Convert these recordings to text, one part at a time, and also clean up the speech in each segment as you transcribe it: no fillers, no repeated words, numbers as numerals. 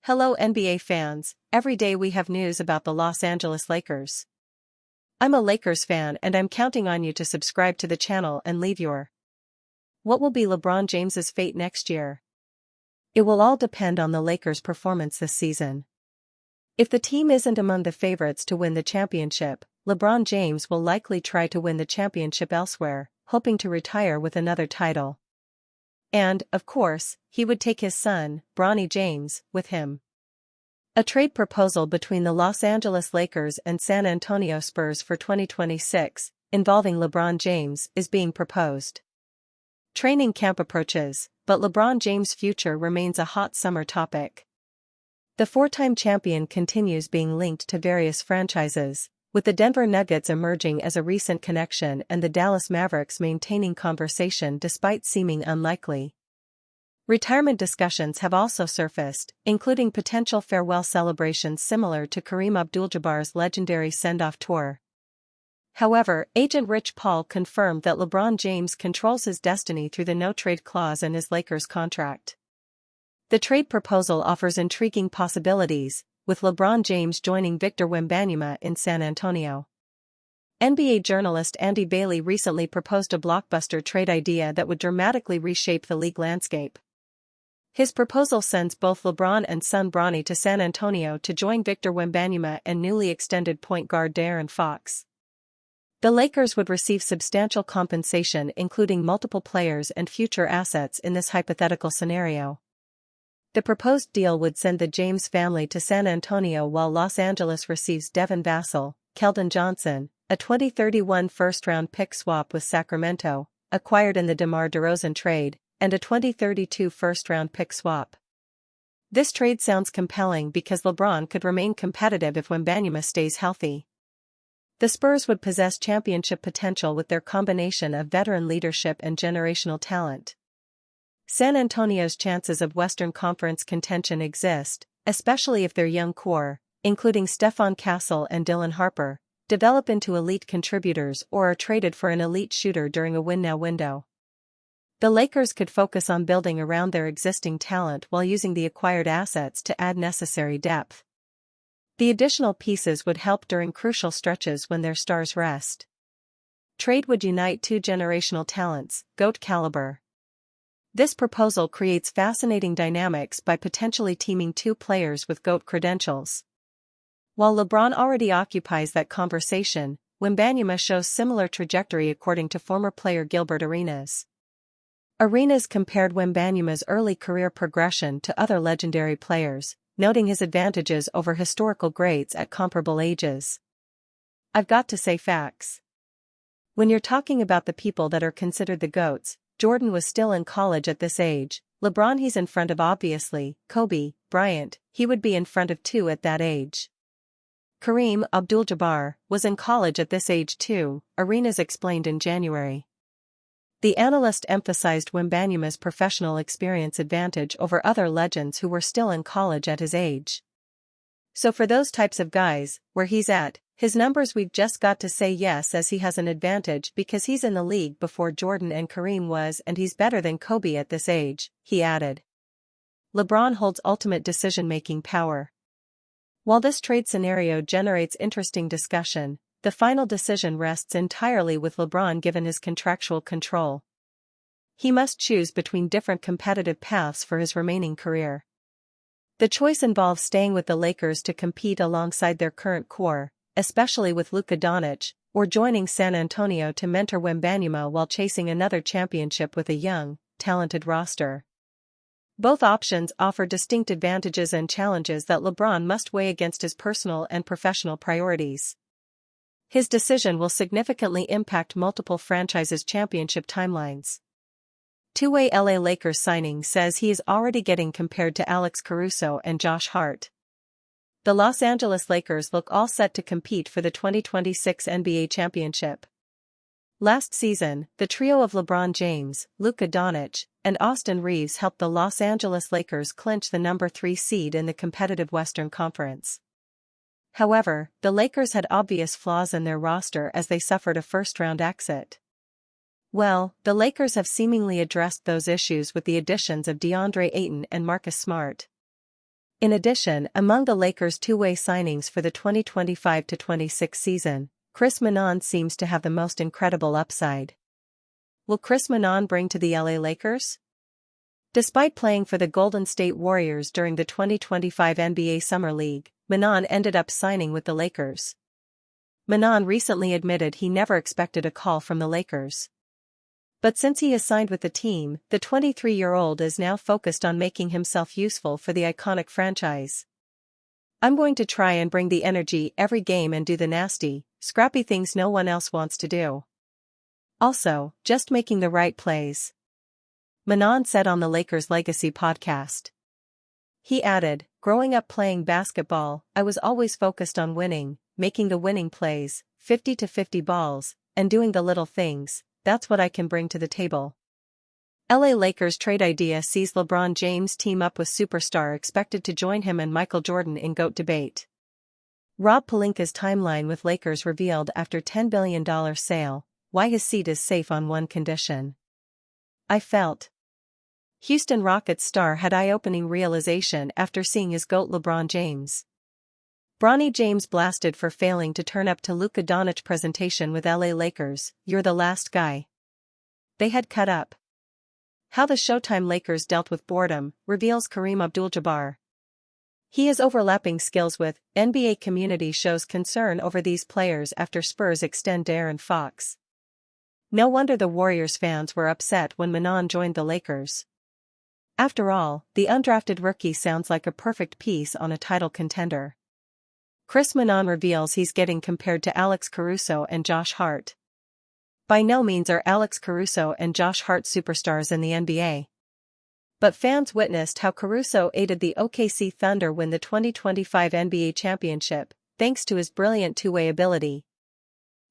Hello NBA fans, every day we have news about the Los Angeles Lakers. I'm a Lakers fan and I'm counting on you to subscribe to the channel and leave your. What will be LeBron James's fate next year? It will all depend on the Lakers' performance this season. If the team isn't among the favorites to win the championship, LeBron James will likely try to win the championship elsewhere, hoping to retire with another title. And, of course, he would take his son, Bronny James, with him. A trade proposal between the Los Angeles Lakers and San Antonio Spurs for 2026, involving LeBron James, is being proposed. Training camp approaches, but LeBron James' future remains a hot summer topic. The four-time champion continues being linked to various franchises, with the Denver Nuggets emerging as a recent connection and the Dallas Mavericks maintaining conversation despite seeming unlikely. Retirement discussions have also surfaced, including potential farewell celebrations similar to Kareem Abdul-Jabbar's legendary send-off tour. However, agent Rich Paul confirmed that LeBron James controls his destiny through the no-trade clause in his Lakers contract. The trade proposal offers intriguing possibilities, with LeBron James joining Victor Wembanyama in San Antonio. NBA journalist Andy Bailey recently proposed a blockbuster trade idea that would dramatically reshape the league landscape. His proposal sends both LeBron and son Bronny to San Antonio to join Victor Wembanyama and newly extended point guard De'Aaron Fox. The Lakers would receive substantial compensation, including multiple players and future assets in this hypothetical scenario. The proposed deal would send the James family to San Antonio while Los Angeles receives Devin Vassell, Keldon Johnson, a 2031 first-round pick swap with Sacramento, acquired in the DeMar DeRozan trade, and a 2032 first-round pick swap. This trade sounds compelling because LeBron could remain competitive if Wembanyama stays healthy. The Spurs would possess championship potential with their combination of veteran leadership and generational talent. San Antonio's chances of Western Conference contention exist, especially if their young core, including Stephon Castle and Dylan Harper, develop into elite contributors or are traded for an elite shooter during a win-now window. The Lakers could focus on building around their existing talent while using the acquired assets to add necessary depth. The additional pieces would help during crucial stretches when their stars rest. Trade would unite two generational talents, GOAT caliber. This proposal creates fascinating dynamics by potentially teaming two players with GOAT credentials. While LeBron already occupies that conversation, Wembanyama shows similar trajectory according to former player Gilbert Arenas. Arenas compared Wembanyama's early career progression to other legendary players, noting his advantages over historical greats at comparable ages. I've got to say facts. When you're talking about the people that are considered the GOATs, Jordan was still in college at this age, LeBron he's in front of obviously, Kobe, Bryant, he would be in front of too at that age. Kareem Abdul-Jabbar was in college at this age too, Arenas explained in January. The analyst emphasized Wembanyama's professional experience advantage over other legends who were still in college at his age. So for those types of guys, where he's at, his numbers we've just got to say yes as he has an advantage because he's in the league before Jordan and Kareem was and he's better than Kobe at this age, he added. LeBron holds ultimate decision-making power. While this trade scenario generates interesting discussion, the final decision rests entirely with LeBron given his contractual control. He must choose between different competitive paths for his remaining career. The choice involves staying with the Lakers to compete alongside their current core, especially with Luka Doncic, or joining San Antonio to mentor Wembanyama while chasing another championship with a young, talented roster. Both options offer distinct advantages and challenges that LeBron must weigh against his personal and professional priorities. His decision will significantly impact multiple franchises' championship timelines. Two-way LA Lakers signing says he is already getting compared to Alex Caruso and Josh Hart. The Los Angeles Lakers look all set to compete for the 2026 NBA championship. Last season, the trio of LeBron James, Luka Doncic, and Austin Reeves helped the Los Angeles Lakers clinch the number 3 seed in the competitive Western Conference. However, the Lakers had obvious flaws in their roster as they suffered a first-round exit. Well, the Lakers have seemingly addressed those issues with the additions of DeAndre Ayton and Marcus Smart. In addition, among the Lakers' two-way signings for the 2025-26 season, Chris Minon seems to have the most incredible upside. Will Chris Minon bring to the LA Lakers? Despite playing for the Golden State Warriors during the 2025 NBA Summer League, Minon ended up signing with the Lakers. Minon recently admitted he never expected a call from the Lakers. But since he has signed with the team, the 23-year-old is now focused on making himself useful for the iconic franchise. "I'm going to try and bring the energy every game and do the nasty, scrappy things no one else wants to do. Also, just making the right plays," Minon said on the Lakers Legacy podcast. He added, "Growing up playing basketball, I was always focused on winning, making the winning plays, 50 to 50 balls, and doing the little things. That's what I can bring to the table." LA Lakers trade idea sees LeBron James team up with superstar expected to join him and Michael Jordan in GOAT debate. Rob Pelinka's timeline with Lakers revealed after $10 billion sale, why his seat is safe on one condition. "I felt." Houston Rockets star had eye-opening realization after seeing his GOAT LeBron James. Bronny James blasted for failing to turn up to Luka Doncic presentation with LA Lakers, "You're the last guy." They had cut up. How the Showtime Lakers dealt with boredom, reveals Kareem Abdul-Jabbar. He has overlapping skills with NBA community shows concern over these players after Spurs extend De'Aaron Fox. No wonder the Warriors fans were upset when Minon joined the Lakers. After all, the undrafted rookie sounds like a perfect piece on a title contender. Chris Minon reveals he's getting compared to Alex Caruso and Josh Hart. By no means are Alex Caruso and Josh Hart superstars in the NBA. But fans witnessed how Caruso aided the OKC Thunder win the 2025 NBA championship, thanks to his brilliant two-way ability.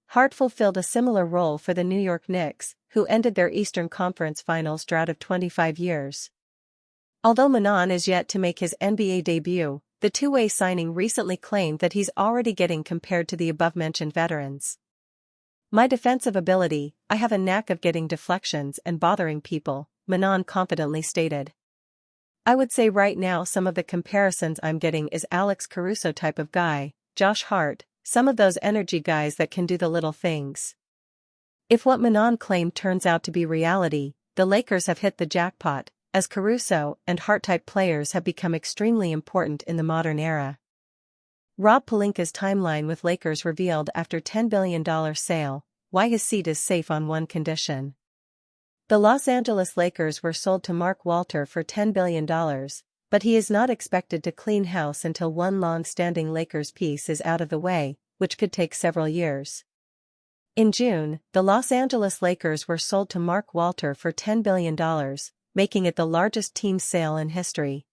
Hart fulfilled a similar role for the New York Knicks, who ended their Eastern Conference Finals drought of 25 years. Although Minon is yet to make his NBA debut, the two-way signing recently claimed that he's already getting compared to the above-mentioned veterans. "My defensive ability, I have a knack of getting deflections and bothering people," Minon confidently stated. "I would say right now some of the comparisons I'm getting is Alex Caruso type of guy, Josh Hart, some of those energy guys that can do the little things." If what Minon claimed turns out to be reality, the Lakers have hit the jackpot, as Caruso and Hart-type players have become extremely important in the modern era. Rob Pelinka's timeline with Lakers revealed after $10 billion sale, why his seat is safe on one condition. The Los Angeles Lakers were sold to Mark Walter for $10 billion, but he is not expected to clean house until one long-standing Lakers piece is out of the way, which could take several years. In June, the Los Angeles Lakers were sold to Mark Walter for $10 billion, making it the largest team sale in history.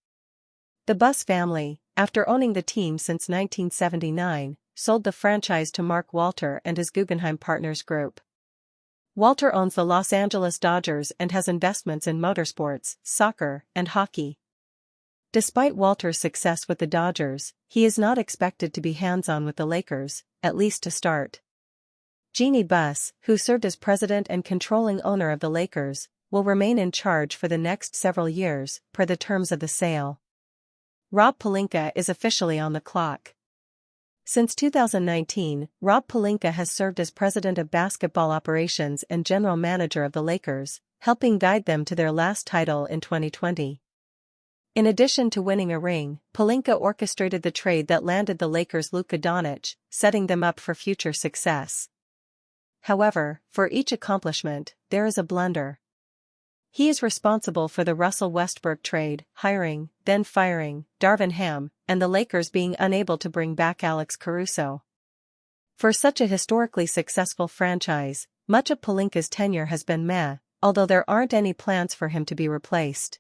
The Buss family, after owning the team since 1979, sold the franchise to Mark Walter and his Guggenheim Partners Group. Walter owns the Los Angeles Dodgers and has investments in motorsports, soccer, and hockey. Despite Walter's success with the Dodgers, he is not expected to be hands-on with the Lakers, at least to start. Jeannie Buss, who served as president and controlling owner of the Lakers, will remain in charge for the next several years, per the terms of the sale. Rob Pelinka is officially on the clock. Since 2019, Rob Pelinka has served as president of basketball operations and general manager of the Lakers, helping guide them to their last title in 2020. In addition to winning a ring, Pelinka orchestrated the trade that landed the Lakers Luka Doncic, setting them up for future success. However, for each accomplishment, there is a blunder. He is responsible for the Russell Westbrook trade, hiring, then firing, Darvin Ham, and the Lakers being unable to bring back Alex Caruso. For such a historically successful franchise, much of Pelinka's tenure has been meh, although there aren't any plans for him to be replaced.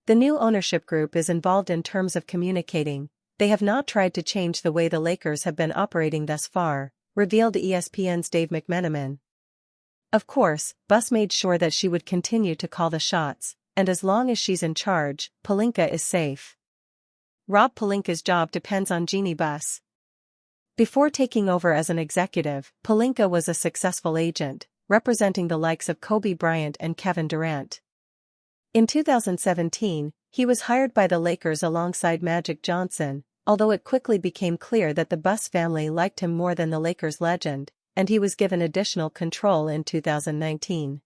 The new ownership group is involved in terms of communicating. They have not tried to change the way the Lakers have been operating thus far, revealed ESPN's Dave McMenamin. Of course, Buss made sure that she would continue to call the shots, and as long as she's in charge, Pelinka is safe. Rob Pelinka's job depends on Jeannie Buss. Before taking over as an executive, Pelinka was a successful agent, representing the likes of Kobe Bryant and Kevin Durant. In 2017, he was hired by the Lakers alongside Magic Johnson, although it quickly became clear that the Buss family liked him more than the Lakers legend, and he was given additional control in 2019.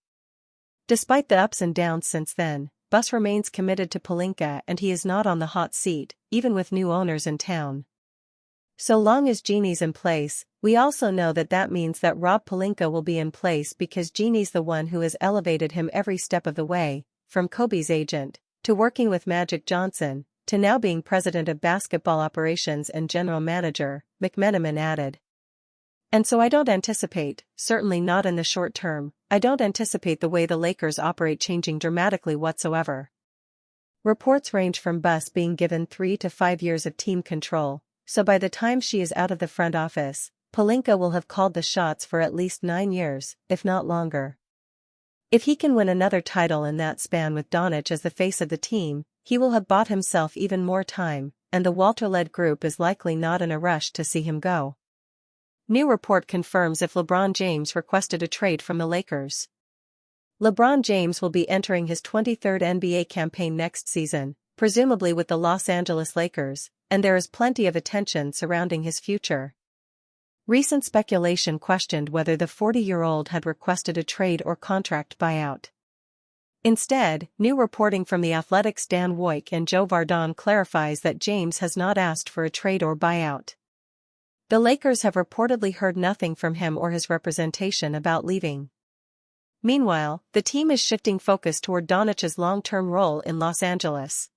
Despite the ups and downs since then, Buss remains committed to Pelinka and he is not on the hot seat, even with new owners in town. So long as Jeanie's in place, we also know that means that Rob Pelinka will be in place because Jeanie's the one who has elevated him every step of the way, from Kobe's agent, to working with Magic Johnson, to now being president of basketball operations and general manager, McMenamin added. And so I don't anticipate, certainly not in the short term, I don't anticipate the way the Lakers operate changing dramatically whatsoever. Reports range from Buss being given 3 to 5 years of team control, so by the time she is out of the front office, Pelinka will have called the shots for at least 9 years, if not longer. If he can win another title in that span with Doncic as the face of the team, he will have bought himself even more time, and the Walter-led group is likely not in a rush to see him go. New report confirms if LeBron James requested a trade from the Lakers. LeBron James will be entering his 23rd NBA campaign next season, presumably with the Los Angeles Lakers, and there is plenty of attention surrounding his future. Recent speculation questioned whether the 40-year-old had requested a trade or contract buyout. Instead, new reporting from The Athletic's Dan Woik and Joe Vardon clarifies that James has not asked for a trade or buyout. The Lakers have reportedly heard nothing from him or his representation about leaving. Meanwhile, the team is shifting focus toward Doncic's long-term role in Los Angeles.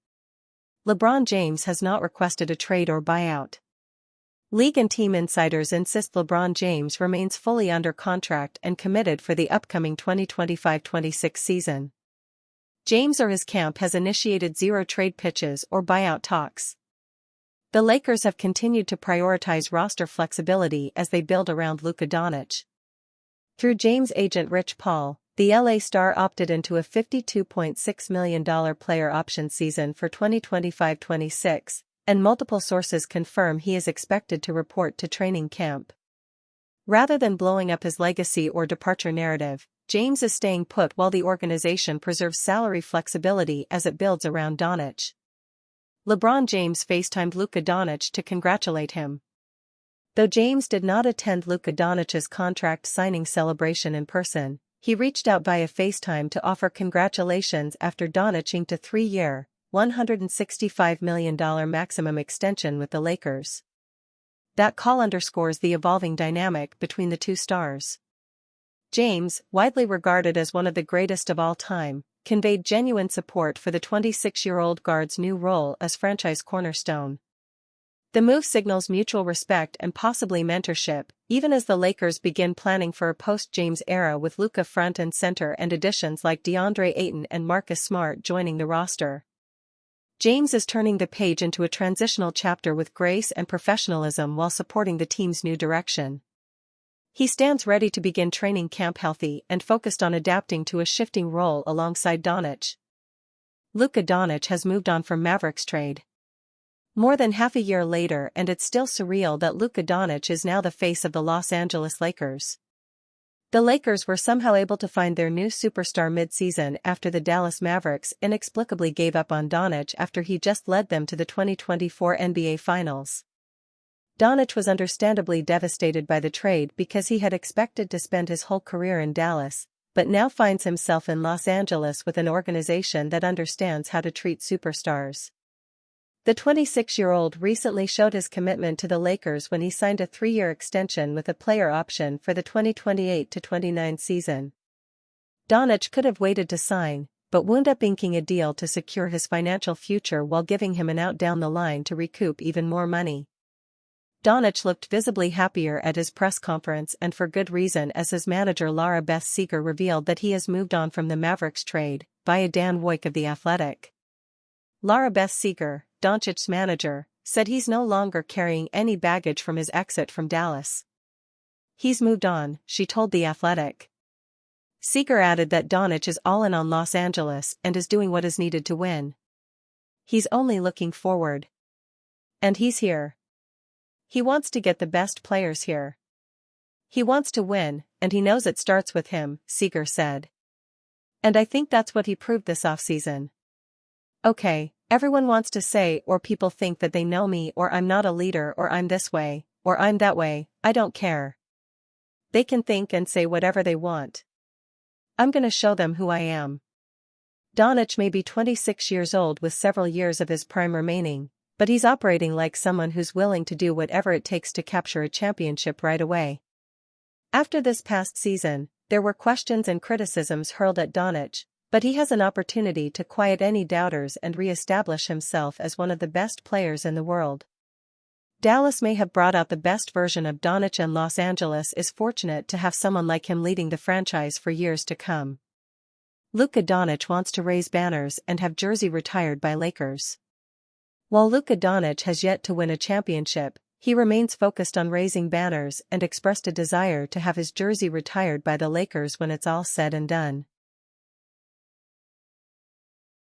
LeBron James has not requested a trade or buyout. League and team insiders insist LeBron James remains fully under contract and committed for the upcoming 2025-26 season. James or his camp has initiated zero trade pitches or buyout talks. The Lakers have continued to prioritize roster flexibility as they build around Luka Doncic. Through James' agent Rich Paul, the LA star opted into a $52.6 million player option season for 2025-26, and multiple sources confirm he is expected to report to training camp. Rather than blowing up his legacy or departure narrative, James is staying put while the organization preserves salary flexibility as it builds around Doncic. LeBron James FaceTimed Luka Doncic to congratulate him. Though James did not attend Luka Doncic's contract signing celebration in person, he reached out via FaceTime to offer congratulations after Doncic inked a 3-year, $165 million maximum extension with the Lakers. That call underscores the evolving dynamic between the two stars. James, widely regarded as one of the greatest of all time, conveyed genuine support for the 26-year-old guard's new role as franchise cornerstone. The move signals mutual respect and possibly mentorship, even as the Lakers begin planning for a post-James era with Luka front and center and additions like DeAndre Ayton and Marcus Smart joining the roster. James is turning the page into a transitional chapter with grace and professionalism while supporting the team's new direction. He stands ready to begin training camp healthy and focused on adapting to a shifting role alongside Doncic. Luka Doncic has moved on from Mavericks trade. More than half a year later, and it's still surreal that Luka Doncic is now the face of the Los Angeles Lakers. The Lakers were somehow able to find their new superstar mid-season after the Dallas Mavericks inexplicably gave up on Doncic after he just led them to the 2024 NBA Finals. Doncic was understandably devastated by the trade because he had expected to spend his whole career in Dallas, but now finds himself in Los Angeles with an organization that understands how to treat superstars. The 26-year-old recently showed his commitment to the Lakers when he signed a 3-year extension with a player option for the 2028-29 season. Doncic could have waited to sign, but wound up inking a deal to secure his financial future while giving him an out down the line to recoup even more money. Doncic looked visibly happier at his press conference, and for good reason, as his manager Lara Beth Seeger revealed that he has moved on from the Mavericks trade, via Dan Woik of The Athletic. Lara Beth Seeger, Doncic's manager, said he's no longer carrying any baggage from his exit from Dallas. He's moved on, she told The Athletic. Seeger added that Doncic is all in on Los Angeles and is doing what is needed to win. He's only looking forward. And he's here. He wants to get the best players here. He wants to win, and he knows it starts with him, Seeger said. And I think that's what he proved this offseason. Okay, everyone wants to say or people think that they know me or I'm not a leader or I'm this way, or I'm that way, I don't care. They can think and say whatever they want. I'm gonna show them who I am. Doncic may be 26 years old with several years of his prime remaining, but he's operating like someone who's willing to do whatever it takes to capture a championship right away. After this past season, there were questions and criticisms hurled at Doncic, but he has an opportunity to quiet any doubters and re-establish himself as one of the best players in the world. Dallas may have brought out the best version of Doncic, and Los Angeles is fortunate to have someone like him leading the franchise for years to come. Luka Doncic wants to raise banners and have jersey retired by Lakers. While Luka Doncic has yet to win a championship, he remains focused on raising banners and expressed a desire to have his jersey retired by the Lakers when it's all said and done.